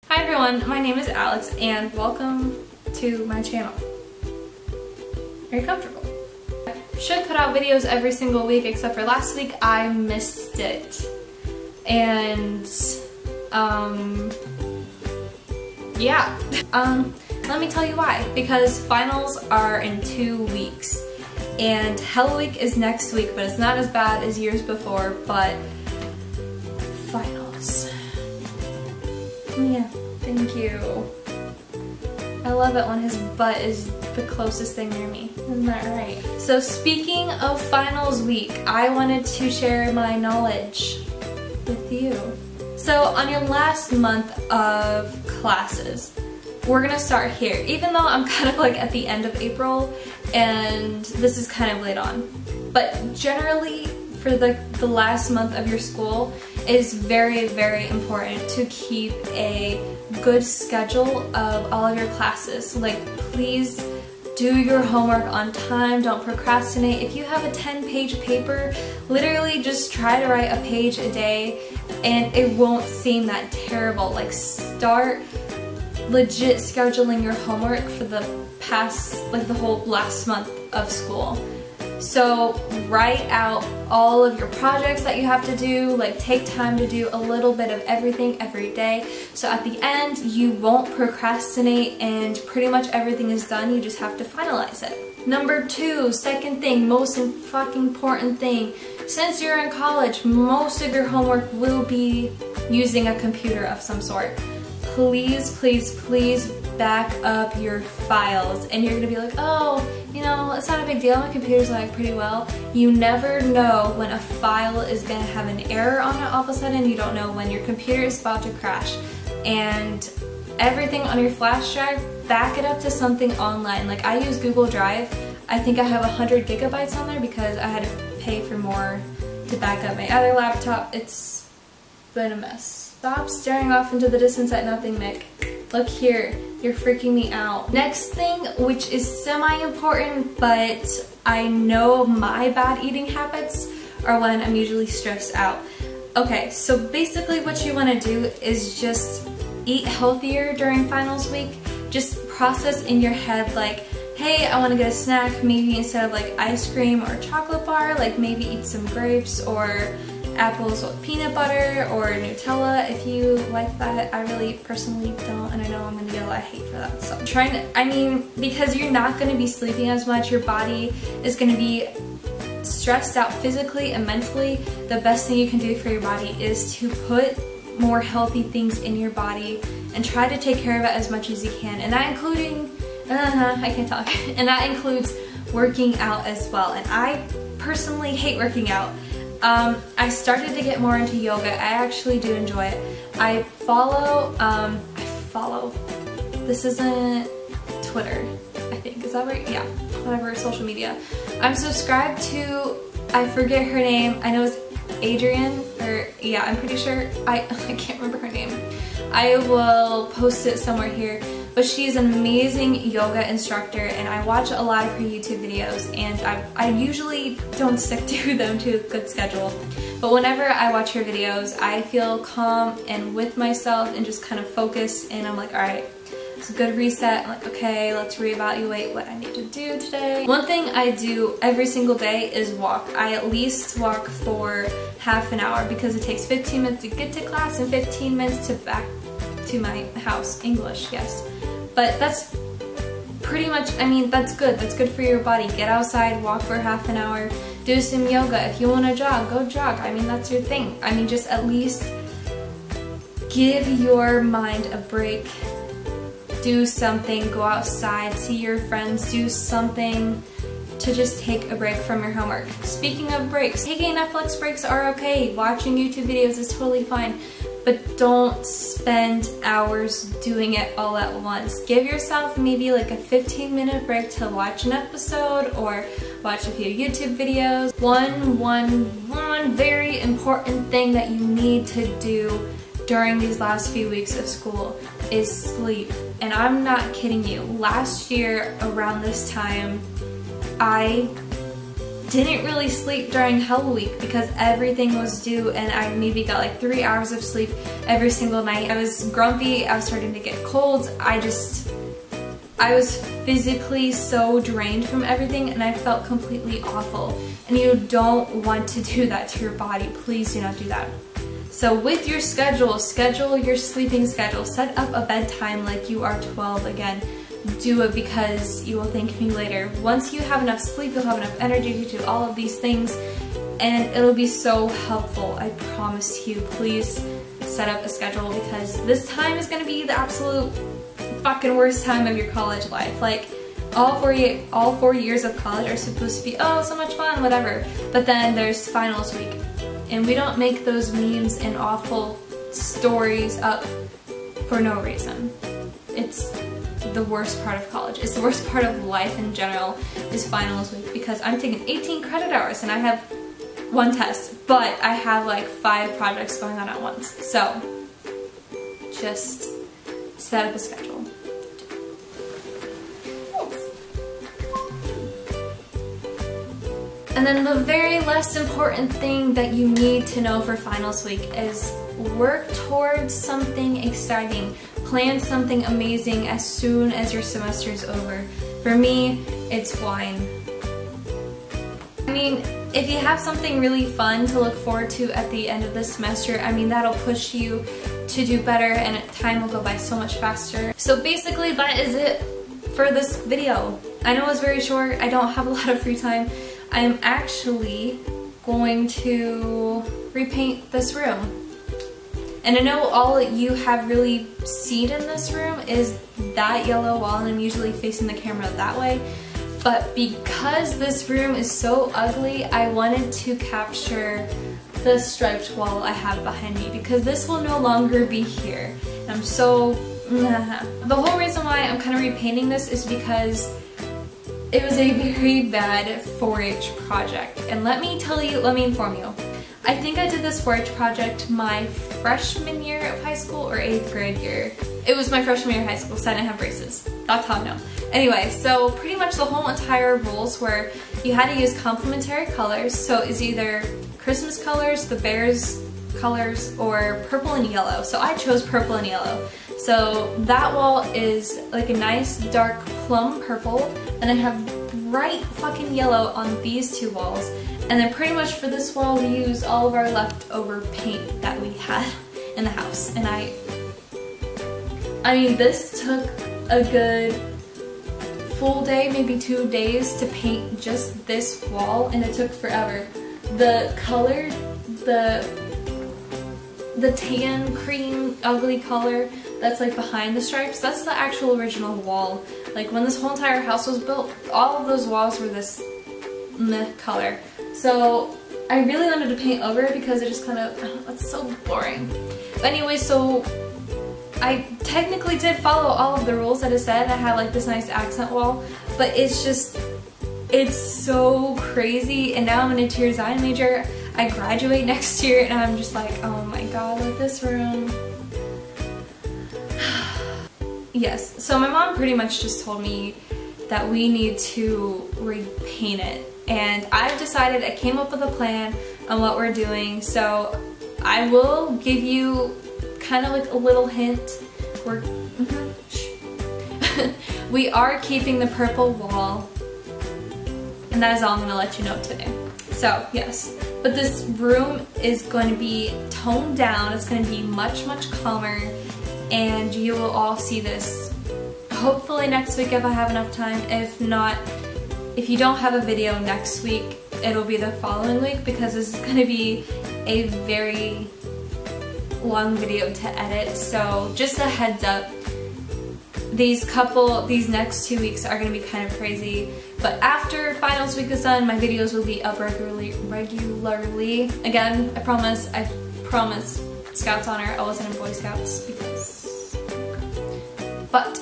Hi everyone, my name is Alex and welcome to my channel. Are you comfortable? I should put out videos every single week except for last week I missed it. And yeah. Let me tell you why. Because finals are in 2 weeks and Hell Week is next week, but it's not as bad as years before, but finals. Yeah, thank you. I love it when his butt is the closest thing near me. Isn't that right? So speaking of finals week, I wanted to share my knowledge with you. So on your last month of classes, we're gonna start here. Even though I'm kind of like at the end of April and this is kind of late on. But generally for the last month of your school, it is very, very important to keep a good schedule of all of your classes. Like, please do your homework on time, don't procrastinate. If you have a 10-page paper, literally just try to write a page a day and it won't seem that terrible. Like, start legit scheduling your homework for the past, like the whole last month of school. So write out all of your projects that you have to do, like take time to do a little bit of everything every day. So at the end, you won't procrastinate and pretty much everything is done, you just have to finalize it. Number 2, second thing, most fucking important thing, since you're in college, most of your homework will be using a computer of some sort. Please, please, please back up your files. And you're gonna be like, oh, you know, it's not a big deal, my computer's like pretty well. You never know when a file is gonna have an error on it all of a sudden. You don't know when your computer is about to crash. And everything on your flash drive, back it up to something online. Like, I use Google Drive. I think I have 100 gigabytes on there because I had to pay for more to back up my other laptop. It's been a mess. Stop staring off into the distance at nothing, Mick. Look here, you're freaking me out. Next thing, which is semi-important, but I know my bad eating habits are when I'm usually stressed out. Okay, so basically what you want to do is just eat healthier during finals week. Just process in your head like, hey, I want to get a snack, maybe instead of like ice cream or chocolate bar, like maybe eat some grapes or apples with peanut butter or Nutella if you like that. I really personally don't, and I know I'm gonna get a lot of hate for that. So because you're not gonna be sleeping as much, your body is gonna be stressed out physically and mentally. The best thing you can do for your body is to put more healthy things in your body and try to take care of it as much as you can. And that I can't talk. And that includes working out as well. And I personally hate working out. I started to get more into yoga. I actually do enjoy it. I follow, this isn't Twitter, I think, is that right? Yeah, whatever, social media. I'm subscribed to, I forget her name, I know it's Adrienne, or yeah, I'm pretty sure, I can't remember her name. I will post it somewhere here. But she's an amazing yoga instructor and I watch a lot of her YouTube videos, and I usually don't stick to them to a good schedule. But whenever I watch her videos, I feel calm and with myself and just kind of focused, and I'm like, alright, it's a good reset. I'm like, okay, let's reevaluate what I need to do today. One thing I do every single day is walk. I at least walk for half an hour because it takes 15 minutes to get to class and 15 minutes to back to my house. English, yes. But that's pretty much, that's good. That's good for your body. Get outside, walk for half an hour, do some yoga. If you want to jog, go jog. That's your thing. Just at least give your mind a break. Do something, go outside, see your friends, do something to just take a break from your homework. Speaking of breaks, taking Netflix breaks are okay. Watching YouTube videos is totally fine. But don't spend hours doing it all at once. Give yourself maybe like a 15-minute break to watch an episode or watch a few YouTube videos. One very important thing that you need to do during these last few weeks of school is sleep. And I'm not kidding you. Last year around this time, I didn't really sleep during Hell Week because everything was due and I maybe got like 3 hours of sleep every single night. I was grumpy, I was starting to get colds, I was physically so drained from everything and I felt completely awful. And you don't want to do that to your body. Please do not do that. So with your schedule your sleeping schedule. Set up a bedtime like you are 12 again. Do it because you will thank me later. Once you have enough sleep, you'll have enough energy to do all of these things and it'll be so helpful. I promise you. Please set up a schedule because this time is going to be the absolute fucking worst time of your college life. Like all 4 years of college are supposed to be, oh, so much fun, whatever. But then there's finals week. And we don't make those memes and awful stories up for no reason. It's the worst part of college. It's the worst part of life in general is finals week because I'm taking 18 credit hours and I have 1 test, but I have like 5 projects going on at once. So just set up a schedule. And then the very less important thing that you need to know for finals week is work towards something exciting. Plan something amazing as soon as your semester is over. For me, it's wine. I mean, if you have something really fun to look forward to at the end of the semester, I mean, that'll push you to do better and time will go by so much faster. So basically, that is it for this video. I know it's very short. I don't have a lot of free time. I'm actually going to repaint this room. And I know all you have really seen in this room is that yellow wall, and I'm usually facing the camera that way. But because this room is so ugly, I wanted to capture the striped wall I have behind me because this will no longer be here. And I'm so... The whole reason why I'm kind of repainting this is because it was a very bad 4-H project. And let me inform you. I think I did this 4-H project my freshman year of high school or 8th grade year. It was my freshman year of high school, so I didn't have braces. That's how I know. Anyway, so pretty much the whole entire rules were you had to use complementary colors, so it's either Christmas colors, the Bears colors, or purple and yellow. So I chose purple and yellow. So that wall is like a nice dark plum purple, and I have bright fucking yellow on these 2 walls. And then pretty much for this wall we used all of our leftover paint that we had in the house. And I mean, this took a good full day, maybe 2 days to paint just this wall, and it took forever. The color, the tan cream ugly color that's like behind the stripes, that's the actual original wall. Like when this whole entire house was built, all of those walls were this meh color. So I really wanted to paint over it because it just kind of, it's so boring. But anyway, so I technically did follow all of the rules that it said. I had like this nice accent wall, but it's just, it's so crazy. And now I'm an interior design major. I graduate next year and I'm just like, oh my god, with this room. Yes, so my mom pretty much just told me that we need to repaint it. And I've decided, I came up with a plan on what we're doing, so I will give you kind of like a little hint. We are keeping the purple wall, and that is all I'm going to let you know today. So yes, but this room is going to be toned down, it's going to be much, much calmer, and you will all see this hopefully next week if I have enough time. If not, if you don't have a video next week, it'll be the following week because this is going to be a very long video to edit. So just a heads up, these next 2 weeks are going to be kind of crazy. But after finals week is done, my videos will be up regularly. Again, I promise, Scouts honor, I wasn't in Boy Scouts because... But